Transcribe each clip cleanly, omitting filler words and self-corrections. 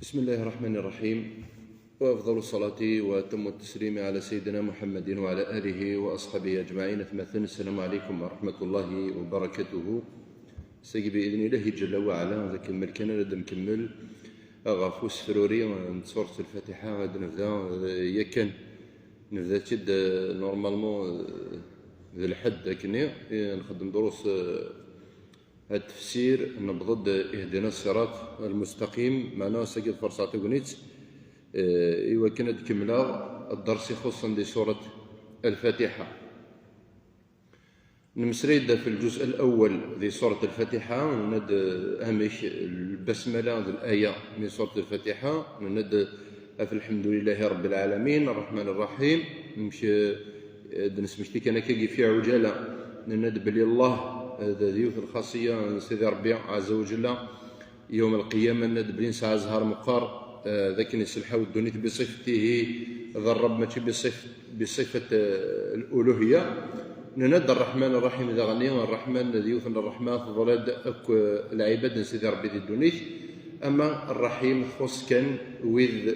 بسم الله الرحمن الرحيم، وأفضل الصلاة وأتم التسليم على سيدنا محمد وعلى آله وأصحابه أجمعين. ثم السلام عليكم ورحمة الله وبركاته. سيدي بإذن الله جل وعلا ذاك الملكنا لدى نكمل غافو سفروري سورة الفاتحة. غادي نبدا نبدا تشد نورمالمون ذي الحد كني نخدم دروس التفسير نبضد اهدنا الصراط المستقيم معنا ساكي فرصة تقنيت ايوا كانت كملا الدرس خصوصا دي سورة الفاتحة. نمسريد في الجزء الأول ذي سورة الفاتحة ند أهمش البسملة ذي الآية من سورة الفاتحة ند في الحمد لله رب العالمين الرحمن الرحيم. نمشي نسمشتي كان كي في عجالة ند بلي الله هذا ذيوث الخاصية سيدي ربي عز وجل يوم القيامة ند بلين ساعة زهر مقار ذاك نسلحوا الدنيا بصفته ذا الرب ماشي بصفة الألوهية. نند الرحمن الرحيم ذا غني الرحمن ذيوث الرحمن ضلاد العباد سيدي ربي ذي الدنيا. أما الرحيم خص كان وذ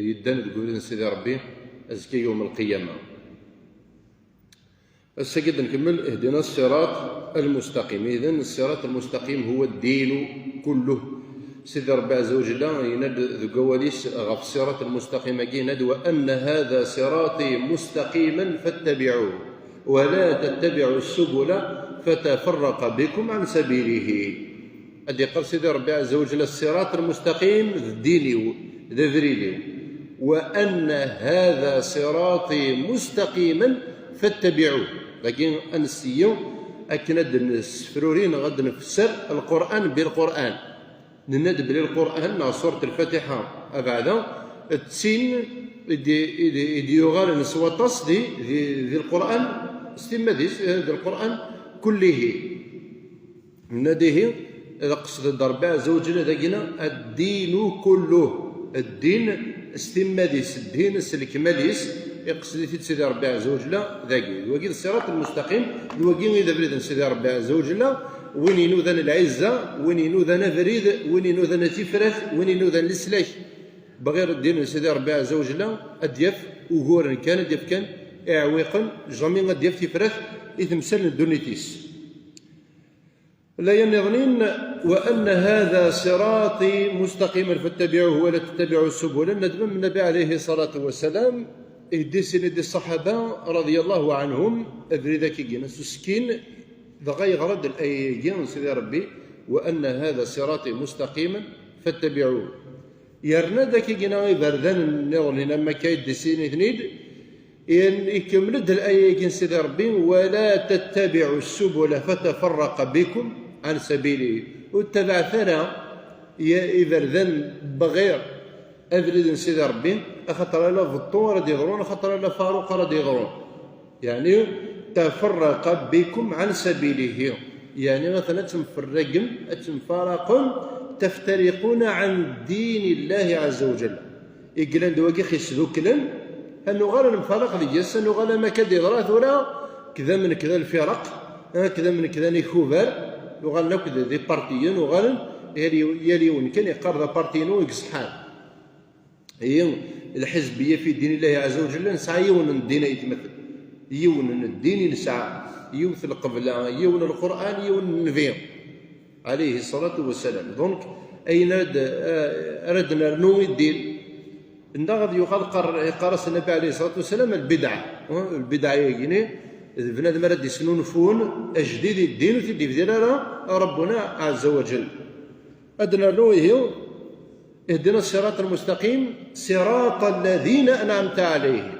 يدان تقول سيدي ربي أزكي يوم القيامة. السجد نكمل اهدنا الصراط المستقيم. إذن الصراط المستقيم هو الدين كله. سيدي ربي عز وجل يند ذو قواليس غف الصراط المستقيم يند وأن هذا صراطي مستقيما فاتبعوه ولا تتبعوا السبل فتفرق بكم عن سبيله. أدي قال سيدي ربي عز وجل الصراط المستقيم الديني ذريلي وأن هذا صراطي مستقيما فاتبعوه. لكن أنسيو أكند السفرورين غد نفسر القرآن بالقرآن نند بلي القرآن سورة الفاتحة أبعد تسين إدي يغال نسوطس ذي القرآن استمديس ذي القرآن كله نديه إذا قصد ربي عز وجل ذاكنا الدين كله. الدين استمديس الدين السلكماليس يقصد في سيدي ربي عز وجل ذاكي وكي الصراط المستقيم الوكي إذا بريد سيدي ربي عز وجل وين ينوذن العزة وين ينوذن فريد وين ينوذن تفرث وين ينوذن السلاش بغير الدين سيدي ربي عز وجل أديف وغورا كان أديف كان إعويقا جميع أديف تفرث إثمسل الدنيتيس لا ينظنين وأن هذا صراطي مستقيما فاتبعوه ولا تتبعوا السبل. ندم النبي عليه الصلاة والسلام اهدي سند الصحابة رضي الله عنهم أدري ذاك جينا سكين ذغي غرد الأيجان سيدي ربي وأن هذا صراطي مستقيما فاتبعوه. يرنا ذاك جينا بردان نغني لما كايد سين اثنين يكمل الأيجان سيدي ربي ولا تتبعوا السبل فتفرق بكم عن سبيله. واتبع ثنا يبردان بغير أبرد سيدي ربي أخطر لا فطور راه يغرون أخطر لا فاروق راه يغرون يعني تفرق بكم عن سبيله. يعني مثلا تفرقون تفترقون عن دين الله عز وجل. يقلن دواكي خيسلو كلن أنه غالا نفرق ليس أنه غالا ما كاد يغرى ثورا كذا من كذا الفرق كذا من كذا نيكوفر وغالا كذا ذي بارتيين وغالا يليون كان يقرض بارتينو يقصحان. هي الحزبية في دين الله عز وجل نسعى يون الدين يتمثل يون الدين نسعى يوث القبلة يون القرآن يون النبي عليه الصلاة والسلام. دونك أين أردنا نرنو الدين النغض يقال قرص النبي عليه الصلاة والسلام البدعة يعني بنادم رد يسنون فون أجديد الدين وتدي في ربنا عز وجل. أدنى نرنو اهدنا الصراط المستقيم صراط الذين أنعمت عليهم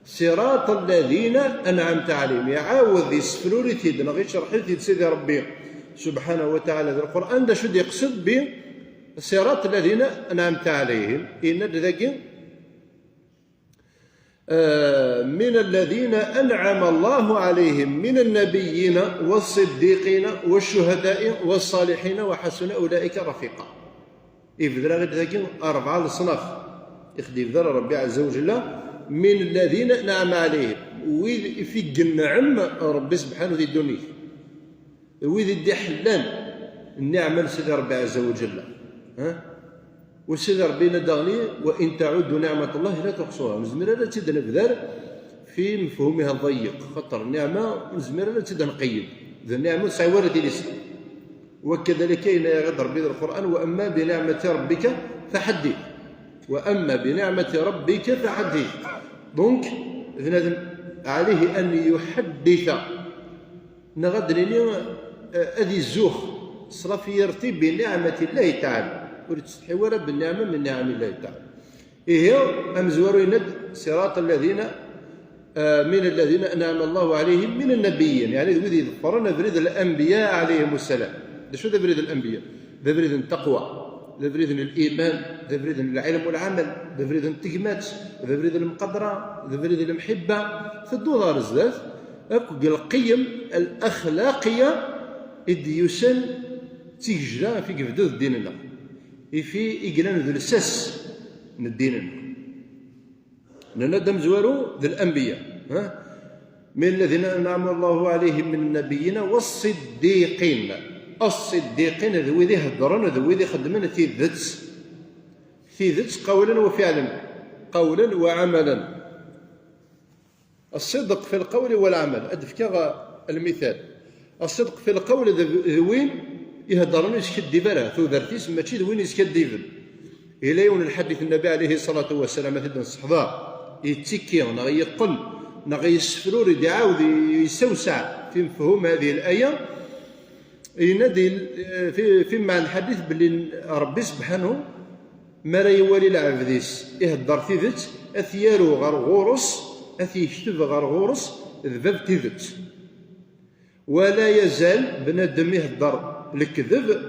صراط الذين أنعمت عليهم. يعاود يسفلوا تيدنا غير شرحت سيدي ربي سبحانه وتعالى في القرآن ده شد يقصد بصراط الذين أنعمت عليهم إن ذاك من الذين أنعم الله عليهم من النبيين والصديقين والشهداء والصالحين وحسن أولئك رفيقا. يفدر غير ذاك أربعة الصنف يخدي يفدر ربي عز وجل من الذين نعم عليهم وإذ في النعم ربي سبحانه ذي الدنيا وإذ دي حلان النعمة لسيدي ربي عز وجل وسيدي ربي ندغني وإن تعدوا نعمة الله لا تحصوها. نزمر لا تيد نبذر في مفهومها الضيق، خاطر النعمة نزمر لا تيد نقيد، ذا النعمة سعورة الاسم. وكذلك يغض ربي القرآن وأما بنعمة ربك فحدث، وأما بنعمة ربك فحدث. دونك بنادم عليه أن يحدث نغدرني هذه الزوخ صرف يرتب بنعمة الله تعالى وتستحي ولا بالنعمة من نعم الله تعالى. هي أمزورين صراط الذين من الذين أنعم الله عليهم من النبيين، يعني ذي ظفرنا بريد الأنبياء عليهم السلام. شو ذا بريد الأنبياء؟ ذا بريد التقوى، ذا بريد الإيمان، ذا بريد العلم والعمل، ذا بريد التقمات، ذا بريد المقدرة، ذا بريد المحبة. فدو دار الزاز القيم الأخلاقية إذ يسن تيجلا في قفدود ديننا في إقلان ذو السس من ديننا. لندم زوارو ذو الأنبياء من الذين أنعم الله عليهم من النبيين والصديقين. الصديقين ذوي ذي هدرون ذوي ذي خدمنا ثيذتس قولا وفعلا، قولا وعملا. الصدق في القول والعمل. أدفك المثال، الصدق في القول ذوين يهدرون يسكدي بلا ثو ذرتيس ماشي ذوين يسكدي بل إلى يوم الحديث النبي عليه الصلاة والسلام مثلا الصحابة يتكي نغي يقل نغي يسفرور يعاود يسوسع في مفهوم هذه الآية. ينادي في معنى الحديث باللي ربي سبحانه ما لا يوالي العبديس يهدر تيذت أثيارو غير غورس أثي يكتب غير غورس ذباب تيذت، ولا يزال بنادم يهدر الكذب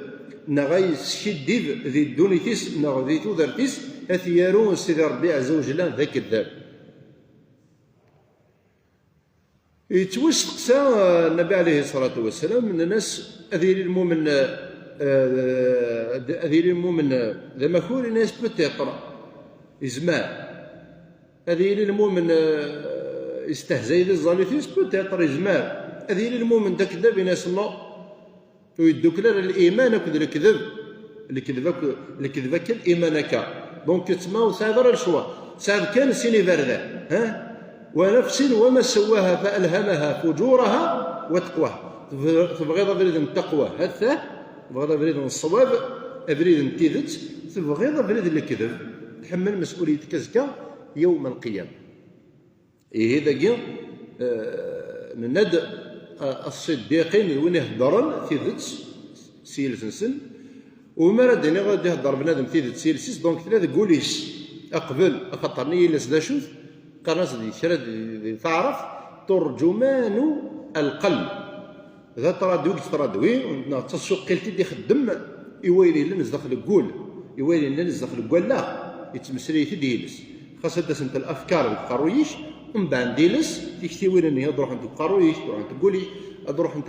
نغي يسكديب ذي دونيتيس نغي ذي تودرتيس أثيارو سيدي ربي عز وجل ذا كذاب. يتوسقسا النبي عليه الصلاة والسلام من الناس أذيل المؤمن ذا مكور الناس بتقرأ إزمان أذيل المؤمن استهزئ للظالثيس بتقرأ إزمان أذيل المؤمن ذا كذاب ناس الله ويدوك لنا الإيمان كذا الكذبك الإيمانك. دونك تسمى سادر الشوا ساد كان سيني بردا ونفس وما سواها فألهمها فجورها وتقواها. تبغيض بريد التقوى هذا تبغيض بريد الصواب بريد التيذت، تبغيض بريد الكذب تحمل مسؤولية كزكا يوم القيامة. هذا كي ند الصديقين وين يهضرن تيذت سيلسن وما ردني غادي يهضر بنادم تيذت سيلسيس. دونك ثلاثة قوليش أقبل خطرني إلا سدا شوف قرناس دي شرد تعرف ترجمان القلب ذا ترادوي ترادوي تصوق قلتي دي خدم يويلي لنز داخل القول يويلي لنز داخل القول لا يتمسري تديلس خاصة انت الافكار القرويش من بعد ديلس تكتيوين اني تروح انت القرويش تروح انت تقولي تروح انت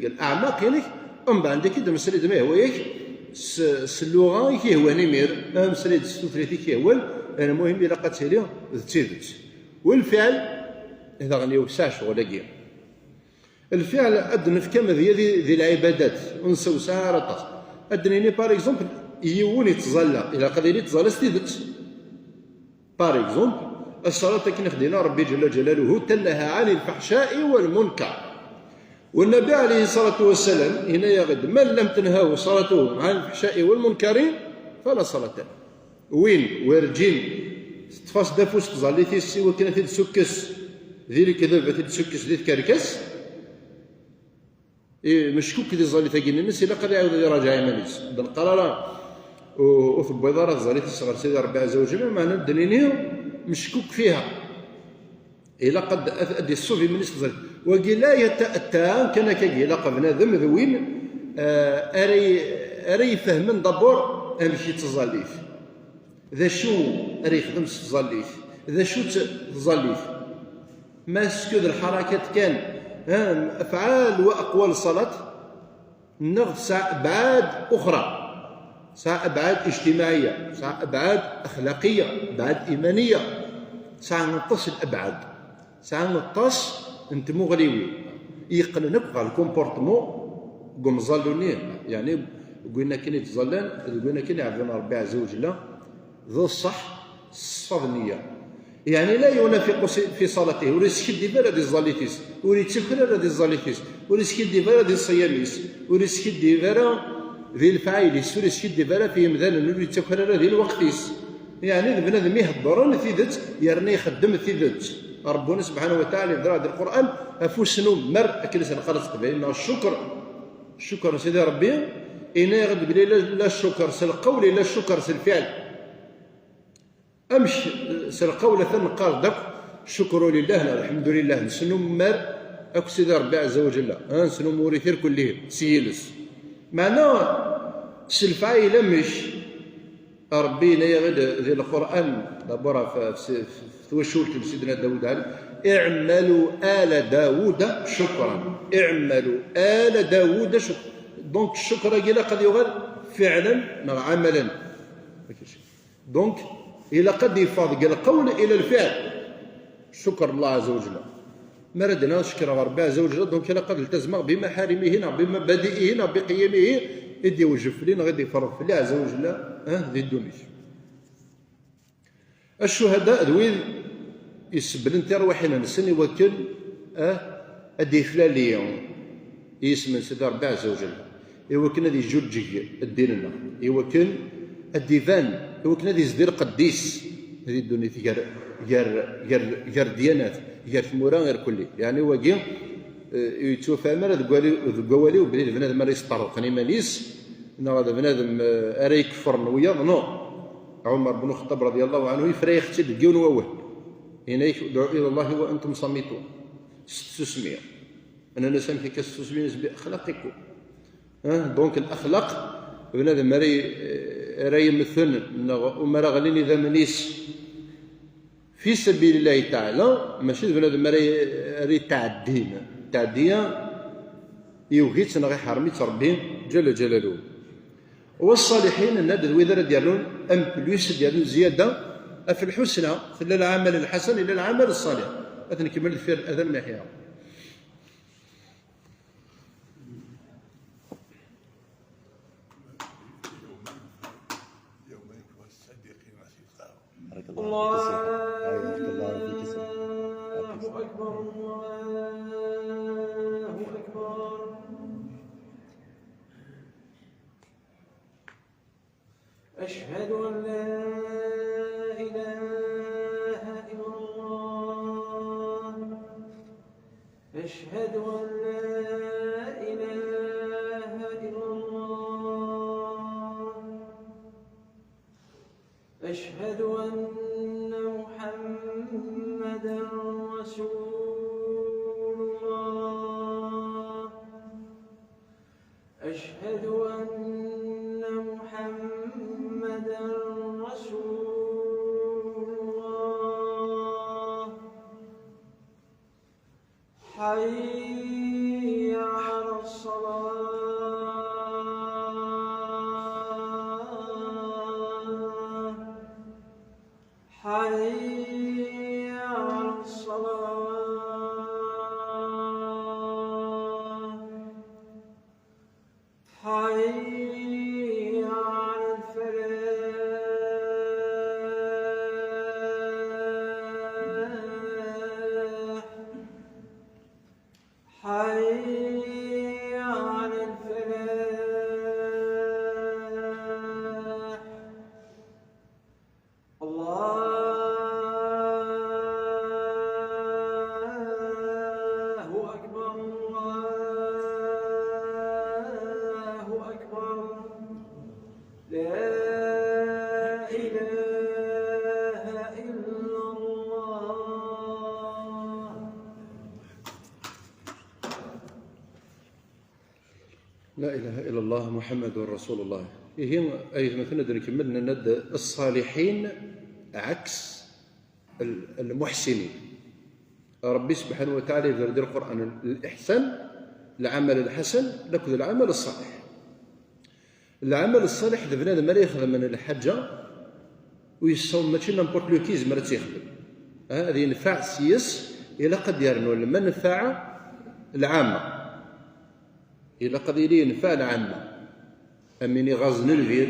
الاعماق يعني من بعد كده مسري دما هو ياك اللغه كي هو نمير مسري السوتريتي كي هو المهم الى قتليه تزيدت. والفعل هذا غني وسع شغل كي الفعل ادن في كما ذي العبادات ونسو ساره ادنيني بار اكزومبل يون يتزلى الى قدر يتزلى ستيدت بار اكزومبل الصلاه كي نخدينا ربي جل جلاله تنهى عن الفحشاء والمنكر. والنبي عليه الصلاه والسلام هنا يغد من لم تنهوا صلاته عن الفحشاء والمنكر فلا صلاه له. وين ورجين تفاس دافوس تزاليتي سي وكنا تسكس ذي كذا تسكس ذي كركس مشكوك ذي زاليتي كاين الناس الا قد يعاود يراجع يمانيس بالقرار وفي البيضاره زاليتي الصغر سيدي ربي عز وجل معنا الدنينيه مشكوك فيها الا قد ادي الصوفي من يسخر وقيل لا يتاتى كان كيلا بنادم ذوين اري يفهمن دابور امشي تزاليت ذا شو راه يخدم الزليف ذا شو الزليف ما سكود الحركات كان افعال واقوال الصلاه نغ ساعة ابعاد اخرى، ساعة ابعاد اجتماعيه، ساعة ابعاد اخلاقيه، ابعاد ايمانيه، ساعة نقص الابعاد، ساعة نقص انت مغريوي يقننك على الكومبورتمون قوم زالوني يعني قلنا كاين يتظلن قلنا كاين يعبدون ربي عز وجل ذو الصح الصفنية، يعني لا ينافق في صلاته ولا يسكت ديفا دي الزاليتيس ولا يتسكر دي الزاليتيس ولا يسكت ديفا دي الصياميس ولا يسكت ديفا ذي الفعايليس ولا يسكت ديفا في مذان ولا يتسكر ذي الوقتيس، يعني بنادم يهضر ثيدت يرني يخدم ثيدت. ربنا سبحانه وتعالى في هذا القرآن أفوسنو مر أكل سنقرص قبيلنا الشكر سيدي ربي إنا يغد بلي لا الشكر سالقول لا الشكر سالفعل أمش سالقول ثنقال دك شكر لله الحمد لله نسنو مر أكو سيدي ربي عز وجل نسنو موريثير كلهم سيلس معناه سالفعل مش ربي لا يغد ذي القرآن دابا في وشولت سيدنا داود اعملوا آل داود شكرا، اعملوا آل داود شكرا. دونك الشكر إلا قد يغير فعلا مع عملا، دونك إلا قد يفاض القول إلى الفعل. شكر الله عز وجل ما ردنا نشكر ربي عز وجل، دونك إلا قد التزم بمحارمه بمبادئه بقيمه يدي وجف لنا غادي يفرض في الله عز وجل ذي الدنيا. الشهداء ذوين يسبلن تروحنا نسن يوكل ادي فلاليون يسمن سيدي ربي عز وجل يوكل هذه جرجي الديننا يوكل الديفان يوكل هذه زدير قديس هذه الدنيا غير ديانات غير ثمورا غير كلي، يعني واقي يتوفى مر ذقوالي وبلي بنادم ما يسترقني مانيس هذا بنادم اري يكفر نويا نو. عمر بن الخطاب رضي الله عنه يفرى يختل ديون ووه هنا يدعو الى الله وانتم صامتون 600 انا نسمي فيك 600 باخلاقكم دونك الاخلاق بنادم راي يمثل وما غالين اذا منيس في سبيل الله تعالى ماشي بنادم راي تعديا يوهيت غير حرمي ربي جل جلاله. والصالحين النادر وإذا ديالون أم بلوس ديالون زيادة في الحسنى في العمل الحسن إلى العمل الصالح هذا نكمل في هذا الناحية. الله أكبر الله أكبر. أشهد أن لا إله إلا الله. أشهد أن لا إله إلا الله. أشهد أن محمدا رسول الله. أشهد أن محمدا رسول الله. حي على الصلاة. حي على الصلاة. حي على الفلاح. حي على الفلاح. الله أكبر الله أكبر. لا إله إلا الله. لا إله إلا الله محمد رسول الله. هي أي مثلا نكمل ند الصالحين عكس المحسنين. ربي سبحانه وتعالى يذكر في القرآن الإحسان العمل الحسن لكن العمل الصالح. العمل الصالح إذا بنادم ما يخدم من الحاجة ويصوم ماشي نامبورت لو كيز مرات يخدم هذه ينفع سياس إلى قد يرنو المنفعة العامة إلى قد ينفع العامة أمين يغازن الفير،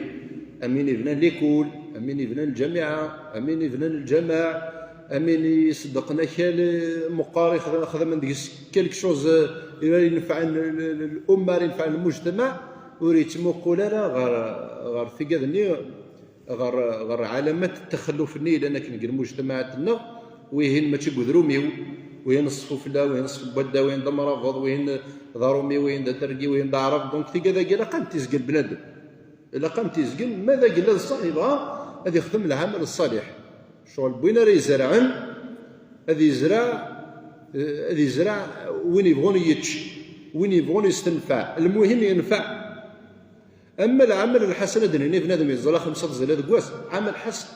أمين يبنى ليكول، أمين يبنى الجامعة، أمين يبنى الجماع، أمين يصدقنا كال مقاري خدم من كلك شوز ينفع الأمة ينفع المجتمع، وريتمو قولا غير في كذني غير علامات التخلف ني لأن كنلقى المجتمعاتنا وين ما تقدروميو وين الصفوفلا وين الصف بدا وين دمرافض وين ضرومي وين درقي وين دعرف. دونك في كذا كلا قام تيزقل بنادم، الا قام تيزقل ماذا قال الصاحب هذا يخدم العمل الصالح. شغل بوين راه يزرعن هذا يزرع وين يبغون وين يبغون يستنفع، المهم ينفع. اما العمل الحسن هذا بنادم يزرع 5 زلات كواس عمل حسن،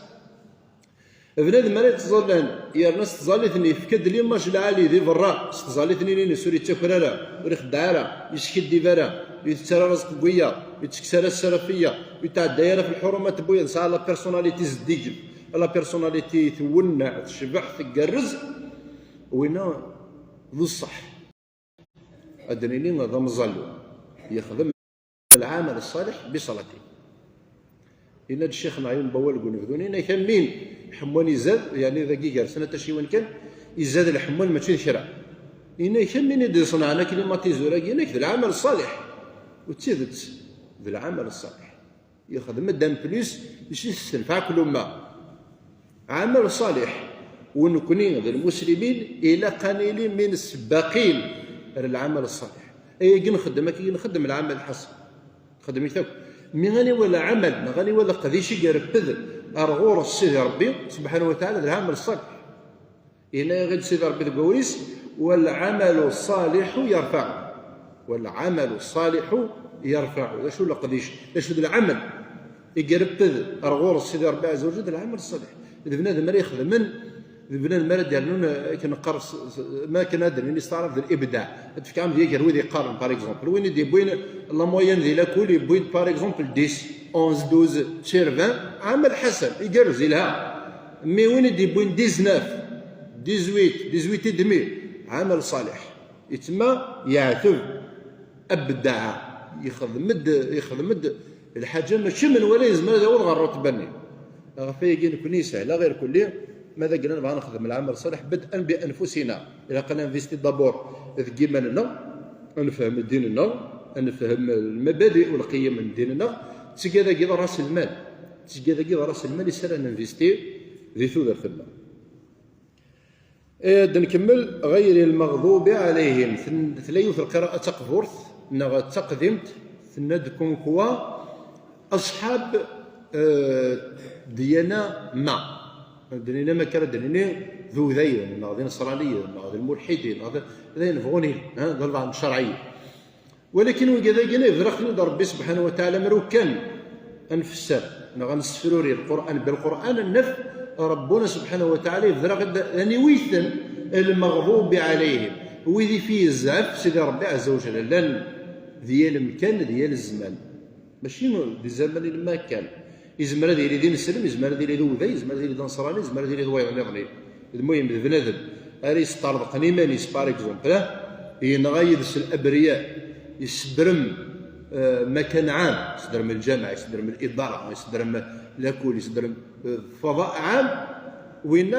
بنادم ما يتظلن يا ناس تظلتني في كد لي ماش العالي ذي برا تظلتني لين سوري تاكرارا وريخ دايره يسكد ديفارا يتسرى رزق بويا يتكسر السلفيه يتعدى في الحرمات بويا ساعه لا بيرسوناليتي زديج لا بيرسوناليتي تونع تشبح تقرز وين ذو الصح ادريني هذا مظلو يخدم العمل الصالح بصلاتي. إن الشيخ معين بوال يقول نفذوني كان مين حموان يزاد يعني ذاكي قال سنة شي وين كان يزاد الحموان ماشي شرع. إن كان مين يدي صنعنا كلماتيزورا كينك ذا العمل الصالح وتزيدت ذا العمل الصالح يخدم الدم بليس باش يستنفع كل ما عمل صالح. ونكونين ذا المسلمين إلى قليل من السباقين للعمل الصالح. أي كي نخدم العمل الحسن خدمي ثوب مي غني ولا عمل ما غني ولا قديشي يرفد ارغور السيد ربي سبحانه وتعالى العمل الصالح. هنا غير سيد ربي القويس والعمل الصالح يرفع، والعمل الصالح يرفع. شو قديش شو العمل يرفد ارغور السيد ربي عز وجل العمل الصالح. اذا بنادم ما يخدم من بنادم ما ديالنا كنقرص ما كنادر اللي استعرض الابداع في كام ديال ويدي قارن باغ اكزومبل وين يدي بوين لا موين ديال كل بوين باغ اكزومبل 10 11 12 تشير 20 عمل حسن يقرز لها. مي وين يدي بوين 18 دمي عمل صالح يتما يعثب ابدع يخدم الحاجه ماشي من ولا يزمر هذا هو الغرط بني غفايا كوني سهله غير كليه. ماذا قلنا نبغى نخدم العمل الصالح بدءا بانفسنا. اذا قلنا انفيستي دابور في ايماننا نفهم ديننا نفهم المبادئ والقيم من ديننا تسكادا كذا راس المال يسال ننفيستي ذي ثوذ الخدمه. نكمل غير المغضوب عليهم ثلاث في القراءه تقفورث نغا تقدمت ثندكم كوا اصحاب ديانه ما دنينا ما كان دنينا ذو ذي ناضي نصرانيه ناضي الملحدين هذا ينفغوني هذا البعض الشرعيه. ولكن وكذا قلنا يفرقني ربي سبحانه وتعالى مرو كان نفسر غنسفروري القران بالقران النف ربنا سبحانه وتعالى يفرق يعني ويثن المغضوب عليهم ويذي فيه الزعف سيدي ربي عز وجل لان ديال المكان ديال الزمان ماشي دي الزمان ما كان يزمر هذا اللي دين السلم يزمر هذا اللي ذو ذا يزمر هذا اللي نصراني يزمر هذا اللي ضوي نظني. المهم بنادم اريس طرد نيمانيس باغ اكزومبل ينغيد الابرياء يسدرم مكان عام يسدرم الجامعه يسدرم الاداره يسدرم لاكل يسدرم فضاء عام وين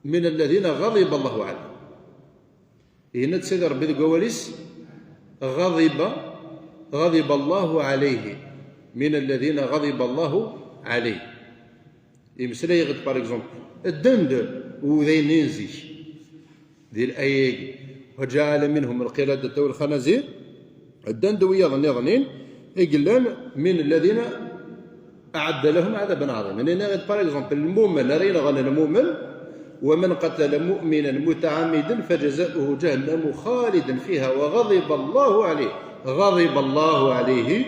من الذين غضب الله عليهم. هنا تسيد ربي القواليس غضب الله عليه من الذين غضب الله عليه. يمثل يغد باغ اكزومبل الدند وذين ينزي ذي الاياق وجعل منهم القردة والخنازير الدند ويظنين يقلان من الذين اعد لهم عذابا عظيما. هنا غد باغ اكزومبل المؤمن رينا غنى المؤمن ومن قتل مؤمنا متعمدا فجزاؤه جهنم خالدا فيها وغضب الله عليه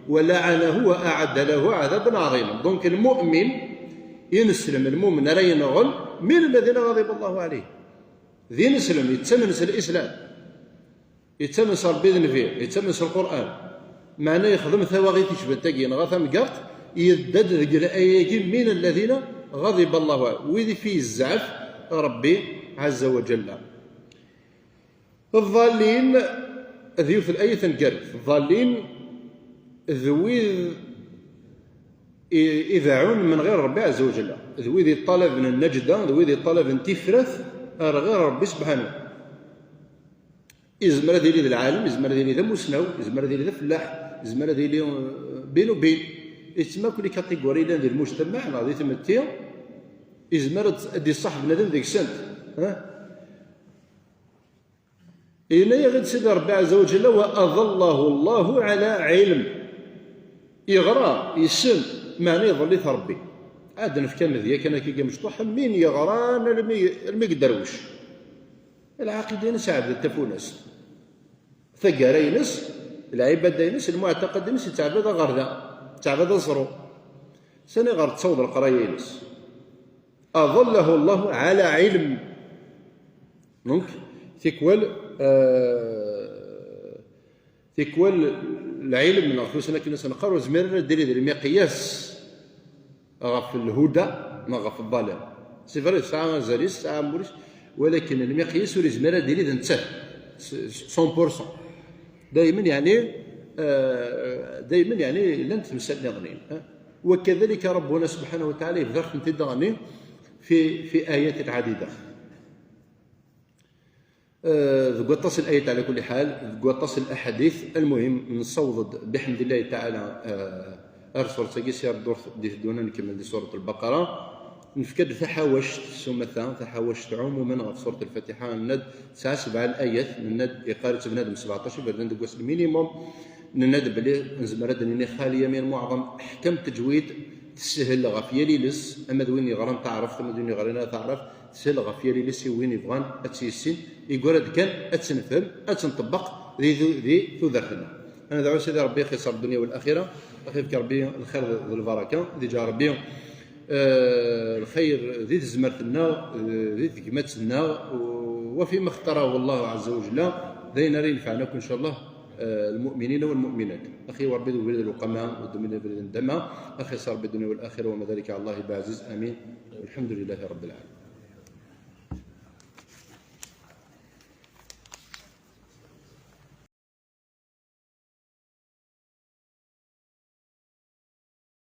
ولعنه وأعد له عذابا عظيما. دونك المؤمن ينسلم المؤمن لا ينغل من الذين غضب الله عليه ذي نسلم يتسمنس الإسلام يتسمنس ربي ذنفيه يتسمنس القرآن معناه يخدم ثواغي تشبه تاقين غاثم قرط يدد ذقل أياكين من الذين غضب الله عليه وذي فيه الزعف ربي عز وجل. الضالين ذي في الآية تنقرب الضالين ذويذ إذاعون من غير ربي عز وجل، ذويذ يطلب من النجدة، ذويذ يطلب من تفرث غير ربي سبحانه. يزمر هذا اللي العالم، يزمر هذا اللي ذا مسنو، يزمر هذا اللي ذا فلاح، يزمر هذا اللي بين وبين، يتسمى كل كاتيجوري ديال المجتمع غادي تمثل يزمر دي صاحب بنادم ديك السنت. إلا يغد سيدي ربي عز وجل وأظله الله على علم، يغرى يسم معنى يظل ربي. عاد نفكر ذيك كان كي مشطوح مين يغرى المي دروش العقيده نس عبد التفونس ثقاري نس العباده نس المعتقد نس يتعبد غردا تعبد صرو سني غير تصود القرايه نس أظله الله على علم. دونك تيكوال العلم من خصوصا كنا سنقرأ زميرنا دير المقياس غف الهدى غف الضلال سي فري ساعه زاريس ساعه موريس، ولكن المقياس ولي زميرنا دير نتا 100% دائما يعني لن تمسك نظنين. وكذلك ربنا سبحانه وتعالى يبذر في في آيات عديدة. تصل الآيات على كل حال، تصل الأحاديث. المهم نصوض بحمد الله تعالى أرسل سيسير الدور دونا نكمل دي سورة البقرة. نفكر تحاوشت سمثا تحاوشت عموما في سورة الفاتحة ند 7 الآيات من ند إقارة بنادم 17 بردن دقوس المينيموم ند بلي نزمرد اني خاليه من معظم احكام تجويد تسهل غفيه ليلس. اما دوين يغران تعرف اما دوين يغرينا تعرف تسهل غفيه ليلس وين يبغان اتسيسين يقول كان اتسنفهم اتنطبق ذي ذرتنا. انا دعوه سيدي ربي يخسر الدنيا والاخره، خيرك ربي الخير والبركه ذي جا ربي الخير ذي زمرتنا ذي ذكمتنا وفيما اختاره الله عز وجل ذي نري ينفعناكم ان شاء الله المؤمنين والمؤمنات. اخي وربي ولد الوقماء والدمين بلد الدماء، اخي صار بالدنيا والاخره وما ذلك على الله بعزيز. امين والحمد لله رب العالمين.